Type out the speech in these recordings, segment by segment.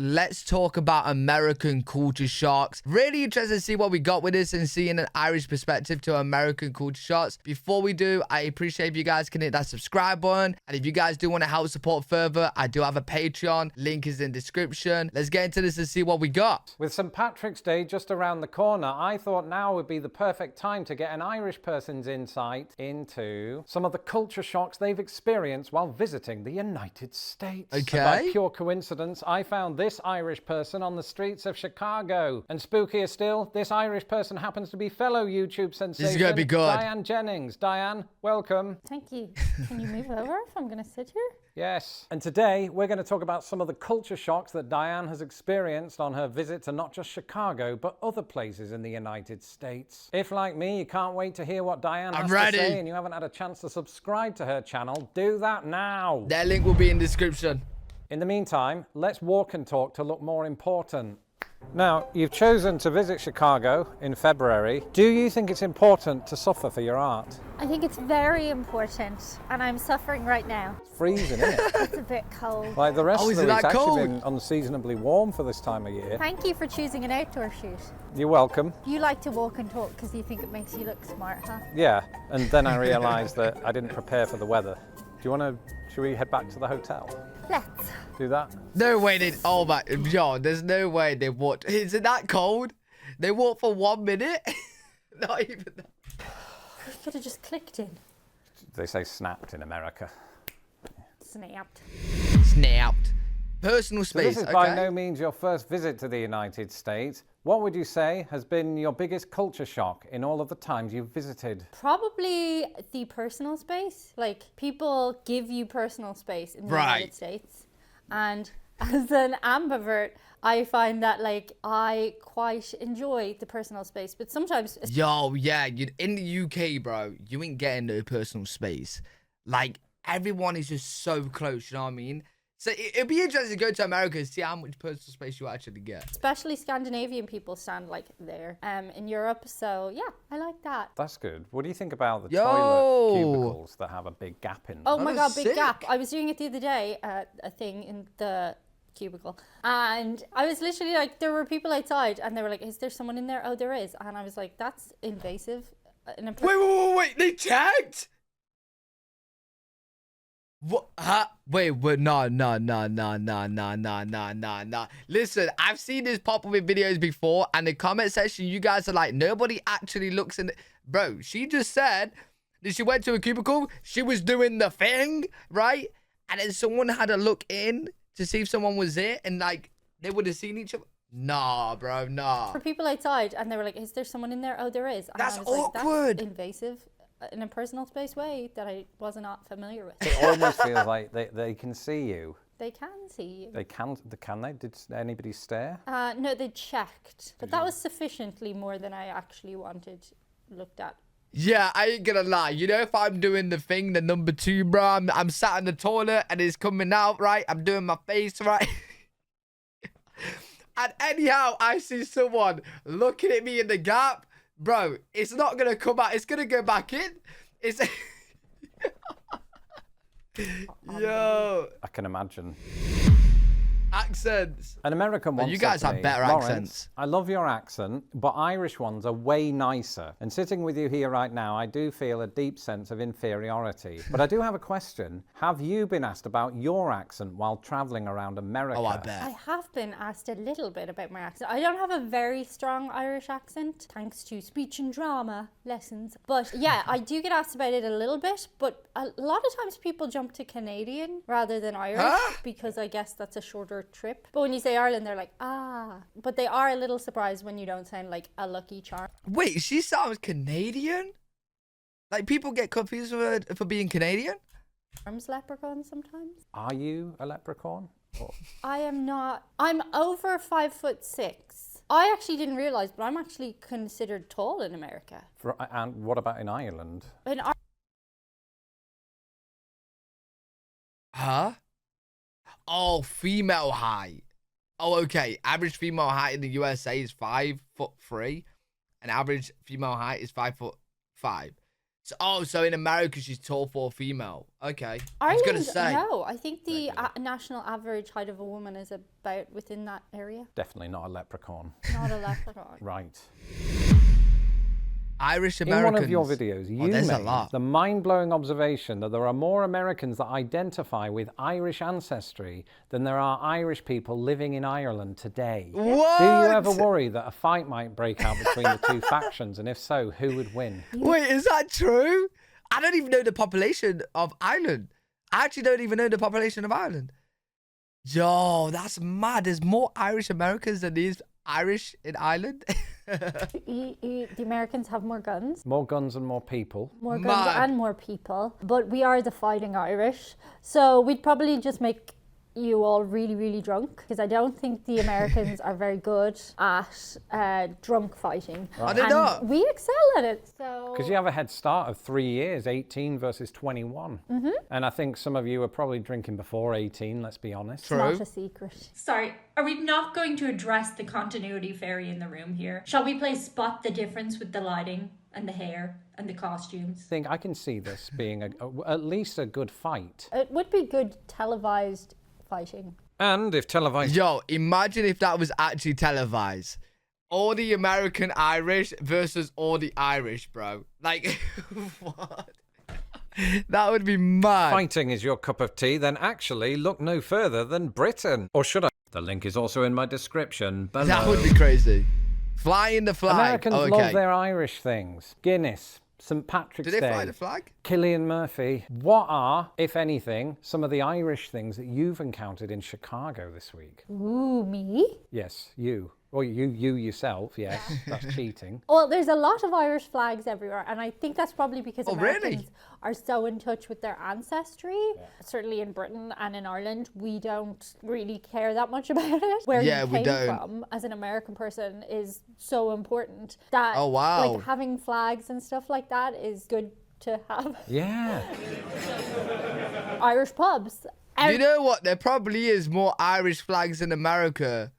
let's talk about American culture shocks. Really interested to see what we got with this and seeing an Irish perspective to American culture shocks. Before we do, I appreciate if you guys can hit that subscribe button. And if you guys do want to help support further, I do have a Patreon. Link is in the description. Let's get into this and see what we got. With St. Patrick's Day just around the corner, I thought now would be the perfect time to get an Irish person's insight into some of the culture shocks they've experienced while visiting the United States. Okay. And by pure coincidence, I found this Irish person on the streets of Chicago. And spookier still, this Irish person happens to be fellow YouTube sensation This is gonna be good. Diane Jennings. Diane, welcome. Thank you. Can you move over if I'm going to sit here? Yes. And today we're going to talk about some of the culture shocks that Diane has experienced on her visit to not just Chicago, but other places in the United States. If, like me, you can't wait to hear what Diane has to say and you haven't had a chance to subscribe to her channel, do that now. Their link will be in the description. In the meantime, let's walk and talk to look more important. Now, you've chosen to visit Chicago in February. Do you think it's important to suffer for your art? I think it's very important, and I'm suffering right now. It's freezing, isn't it? It's a bit cold. Like the rest Oh, of is the it week's that actually cold? been unseasonably warm for this time of year. Thank you for choosing an outdoor shoot. You're welcome. You like to walk and talk because you think it makes you look smart, huh? Yeah, and then I realised that I didn't prepare for the weather. Do you want to, should we head back to the hotel? Let's. Do that? No way they, oh my, yo, there's no way they walked. Is it that cold? They walked for 1 minute? Not even that. You could have just clicked in. They say snapped in America. Snapped. Snapped. Personal So space, this is okay. by no means your first visit to the United States. What would you say has been your biggest culture shock in all of the times you've visited? Probably the personal space. Like, people give you personal space in the United States. And as an ambivert, I find that, like, I quite enjoy the personal space. But sometimes... Yo, yeah, in the UK, bro, you ain't getting no personal space. Like, everyone is just so close, you know what I mean? So it'd be interesting to go to America and see how much personal space you actually get. Especially Scandinavian people stand like there in Europe. So yeah, I like that. That's good. What do you think about the Yo! toilet cubicles that have a big gap in them? Oh That my is God, big sick. gap. I was doing it the other day, a thing in the cubicle. And I was literally like, there were people outside and they were like, is there someone in there? Oh, there is. And I was like, that's invasive. Wait, they checked? What? Huh? Wait, no. Listen, I've seen this pop up in videos before, and the comment section, you guys are like, nobody actually looks in. Bro, she just said that she went to a cubicle, she was doing the thing, right? And then someone had a look in to see if someone was there, and like, they would have seen each other. Nah, bro, nah. For people outside, and they were like, is there someone in there? Oh, there is. And That's I was like, awkward. that's invasive in a personal space way that I was not familiar with. It almost feels like they can see you. They can see you. They can they? Did anybody stare? No, they checked. But that was sufficiently more than I actually wanted looked at. Yeah, I ain't gonna lie. You know, if I'm doing the thing, the number 2, bro, I'm sat in the toilet and it's coming out, right? I'm doing my face, right? And anyhow, I see someone looking at me in the gap. Bro, it's not gonna come out. It's gonna go back in. It's... Yo. I can imagine. Accents. An American one. You guys have better accents. I love your accent, but Irish ones are way nicer. And sitting with you here right now, I do feel a deep sense of inferiority. But I do have a question. Have you been asked about your accent while traveling around America? Oh, I bet. I have been asked a little bit about my accent. I don't have a very strong Irish accent, thanks to speech and drama lessons. But yeah, I do get asked about it a little bit. But a lot of times people jump to Canadian rather than Irish because I guess that's a shorter trip. But when you say Ireland, they're like, ah. But they are a little surprised when you don't sound like a Lucky Charm. Wait, she sounds Canadian? Like, people get confused with her for being Canadian? Arms leprechaun sometimes. Are you a leprechaun? Or... I am not. I'm over 5'6". I actually didn't realize, but I'm actually considered tall in America. And what about in Ireland? Huh? Oh, female height. Oh, okay. Average female height in the USA is 5'3", and average female height is 5'5". So in America she's tall for a female. Okay. I was gonna say. No, I think the national average height of a woman is about within that area. Definitely not a leprechaun. Not a leprechaun. Right. Irish Americans. In one of your videos, you made the mind-blowing observation that there are more Americans that identify with Irish ancestry than there are Irish people living in Ireland today. What? Do you ever worry that a fight might break out between the two factions? And if so, who would win? Wait, is that true? I don't even know the population of Ireland. I actually don't even know the population of Ireland. Yo, that's mad. There's more Irish Americans than these Irish in Ireland. The Americans have more guns. More guns and more people. More guns and more people. But we are the Fighting Irish. So we'd probably just make you all really, really drunk, because I don't think the Americans are very good at drunk fighting. Right. Are they not? We excel at it. So because you have a head start of 3 years, 18 versus 21. Mm-hmm. And I think some of you are probably drinking before 18, let's be honest. True. Not a secret. Sorry, are we not going to address the continuity fairy in the room here? Shall we play spot the difference with the lighting and the hair and the costumes? I think I can see this being at least a good fight. It would be good televised fighting. And if televised... Yo, imagine if that was actually televised. All the American Irish versus all the Irish, bro. Like, what? That would be mad. Fighting is your cup of tea, then actually look no further than Britain. Or should I? The link is also in my description below. That would be crazy. Flying the flag. Americans love their Irish things. Guinness, St. Patrick's Day. Do they fly the flag? Cillian Murphy. What are, if anything, some of the Irish things that you've encountered in Chicago this week? Ooh, me? Yes, you. Or you yourself, yes. That's cheating. Well, there's a lot of Irish flags everywhere, and I think that's probably because Americans are so in touch with their ancestry. Yeah. Certainly in Britain and in Ireland, we don't really care that much about it. Where you came from as an American person is so important that like having flags and stuff like that is good to have. Yeah. Irish pubs. You know what? There probably is more Irish flags in America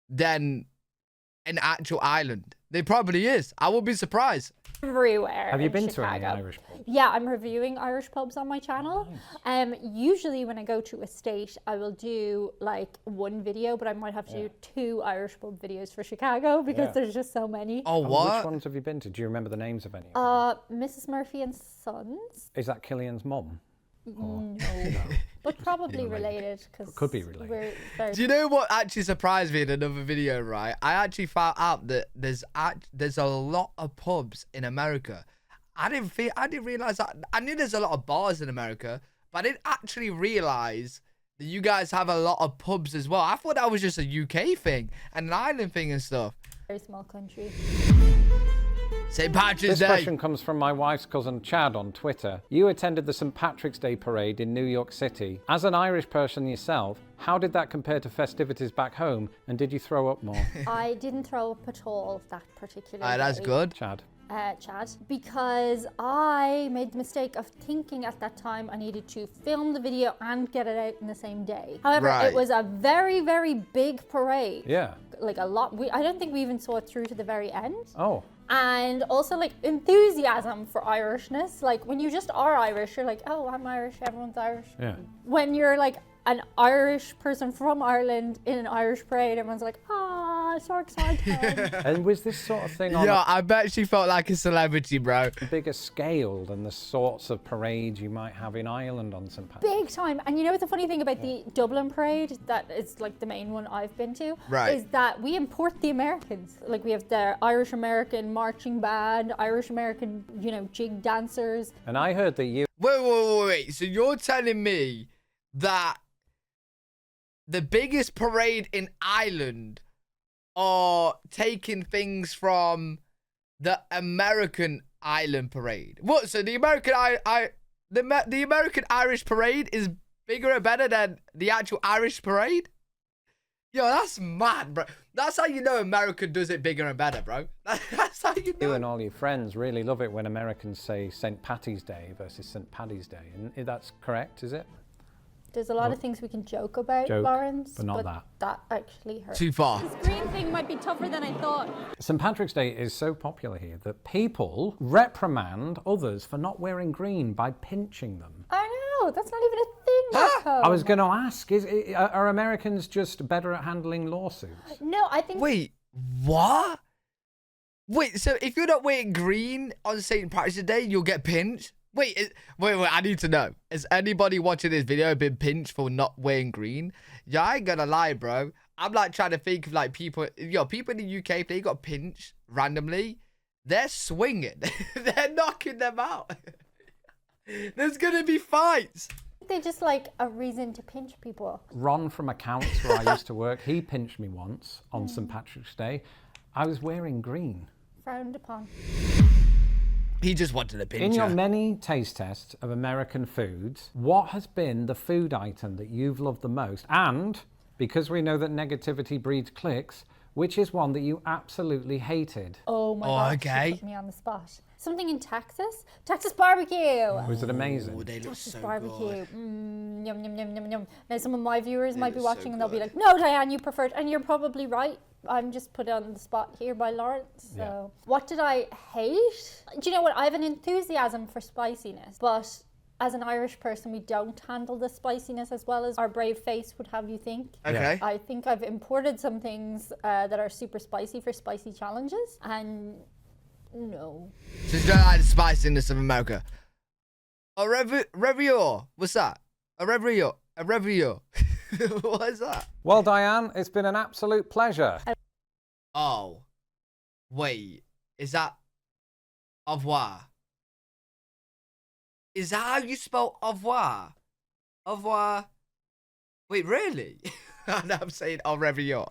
than an actual island. There probably is. I would be surprised. Everywhere. Have you been Chicago. to any Irish pubs? Yeah, I'm reviewing Irish pubs on my channel. Nice. Usually when I go to a state, I will do like one video, but I might have to do 2 Irish pub videos for Chicago because there's just so many. Oh, what? Which ones have you been to? Do you remember the names of any? Mrs. Murphy and Sons. Is that Cillian's mum? No. But probably related. Cause could be related. Do you know what actually surprised me in another video, right? I actually found out that there's a lot of pubs in America. I didn't realize that. I knew there's a lot of bars in America, but I didn't actually realize that you guys have a lot of pubs as well. I thought that was just a UK thing and an island thing and stuff. Very small country. St. Patrick's Day. This question comes from my wife's cousin Chad on Twitter. You attended the St. Patrick's Day parade in New York City. As an Irish person yourself, how did that compare to festivities back home, and did you throw up more? I didn't throw up at all that particular day. That's good. Chad. Chad, because I made the mistake of thinking at that time I needed to film the video and get it out in the same day. However, it was a very, very big parade. Yeah. Like a lot. I don't think we even saw it through to the very end. Oh. And also like enthusiasm for Irishness. Like when you just are Irish, you're like, oh, I'm Irish, everyone's Irish. Yeah. When you're like an Irish person from Ireland in an Irish parade, everyone's like, ah, so excited. And was this sort of thing on Yeah, I bet she felt like a celebrity, bro. a bigger scale than the sorts of parades you might have in Ireland on St. Patrick's? Big time. And you know the funny thing about the Dublin parade, that is like the main one I've been to, is that we import the Americans. Like we have the Irish American marching band, Irish American, you know, jig dancers. And I heard that you... Wait. So you're telling me that the biggest parade in Ireland are taking things from the American Island parade? What? So the American the American Irish parade is bigger and better than the actual Irish parade? Yo, that's mad, bro. That's how you know America does it bigger and better, bro. That's how you know. You and all your friends really love it when Americans say St. Patty's Day versus St. Paddy's Day. And that's correct, is it? There's a lot of things we can joke about, Lawrence, but not that. That actually hurts. Too far. This green thing might be tougher than I thought. St. Patrick's Day is so popular here that people reprimand others for not wearing green by pinching them. I know, that's not even a thing back home. I was going to ask, are Americans just better at handling lawsuits? No, I think... Wait, what? Wait, so if you're not wearing green on St. Patrick's Day, you'll get pinched? Wait, I need to know. Has anybody watching this video been pinched for not wearing green? Yeah, I ain't gonna lie, bro. I'm like trying to think of like people, people in the UK, if they got pinched randomly, they're swinging. They're knocking them out. There's gonna be fights. They just like a reason to pinch people. Ron from accounts where I used to work, he pinched me once on St. Patrick's Day. I was wearing green. Frowned upon. He just wanted a pinch. In your many taste tests of American foods, what has been the food item that you've loved the most? And, because we know that negativity breeds clicks, which is one that you absolutely hated? Oh my God, okay. you put me on the spot. Something in Texas? Texas barbecue. Was it amazing? Oh, they look Texas so barbecue. good. Yum, yum, yum, yum, yum. Now some of my viewers might be look so watching and they'll be good. like, no, Diane, you preferred, and you're probably right. I'm just put on the spot here by Lawrence. So, what did I hate? Do you know what? I have an enthusiasm for spiciness, but as an Irish person, we don't handle the spiciness as well as our brave face would have you think. Okay. I think I've imported some things that are super spicy for spicy challenges, and no. So you don't like the spiciness of America. A Revio. What's that? A Revio. A Revio. What is that? Well, Diane, it's been an absolute pleasure. Oh. Wait. Is that au revoir? Is that how you spell au revoir? Au revoir. Wait, really? I'm saying au revoir.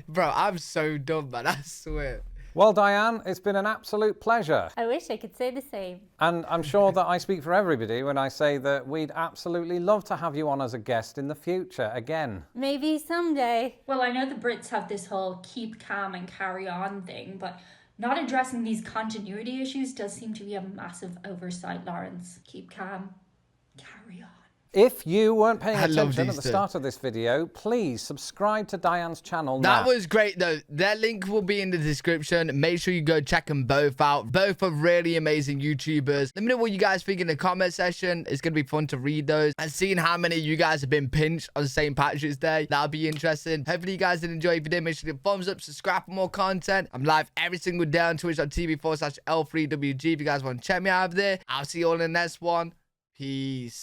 Bro, I'm so dumb, man. I swear. Well, Diane, it's been an absolute pleasure. I wish I could say the same. And I'm sure that I speak for everybody when I say that we'd absolutely love to have you on as a guest in the future again. Maybe someday. Well, I know the Brits have this whole keep calm and carry on thing, but not addressing these continuity issues does seem to be a massive oversight, Lawrence. Keep calm, carry on. If you weren't paying I love attention at these the two. start of this video, please subscribe to Diane's channel That now. was great, though. Their link will be in the description. Make sure you go check them both out. Both are really amazing YouTubers. Let me know what you guys think in the comment section. It's going to be fun to read those. And seeing how many of you guys have been pinched on St. Patrick's Day. That'll be interesting. Hopefully you guys did enjoy. If you did, make sure to give a thumbs up, subscribe for more content. I'm live every single day on twitch.tv/L3WG. If you guys want to check me out over there, I'll see you all in the next one. Peace.